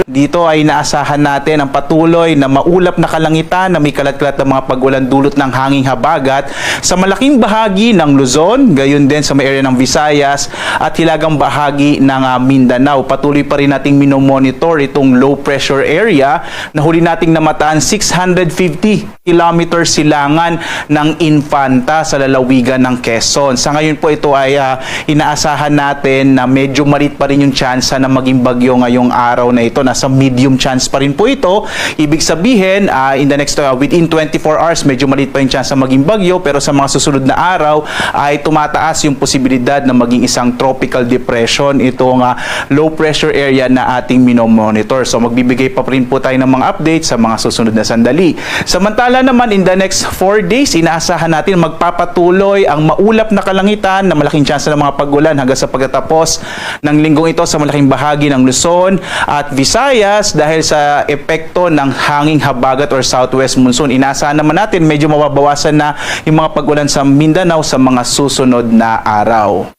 Dito ay inaasahan natin ang patuloy na maulap na kalangitan na may kalat-kalat na mga pag-ulan dulot ng hanging habagat sa malaking bahagi ng Luzon, gayon din sa may area ng Visayas at hilagang bahagi ng Mindanao. Patuloy pa rin nating minomonitor itong low pressure area na huli nating namataan 650 kilometers silangan ng Infanta sa lalawigan ng Quezon. Sa ngayon po ito ay inaasahan natin na medyo malit pa rin yung tsansa na maging bagyo ngayong araw na ito. Nasa medium chance pa rin po ito. Ibig sabihin, in the next within 24 hours, medyo malit pa yung chance na maging bagyo, pero sa mga susunod na araw ay tumataas yung posibilidad na maging isang tropical depression itong low pressure area na ating minomonitor. So magbibigay pa rin po tayo ng mga updates sa mga susunod na sandali. Samantala naman, in the next 4 days, inaasahan natin magpapatuloy ang maulap na kalangitan na malaking chance ng mga pag-ulan hanggang sa pagtatapos ng linggong ito sa malaking bahagi ng Luzon at Visayas dahil sa epekto ng hanging habagat or southwest monsoon. Inaasahan naman natin medyo mababawasan na yung mga pag-ulan sa Mindanao sa mga susunod na araw.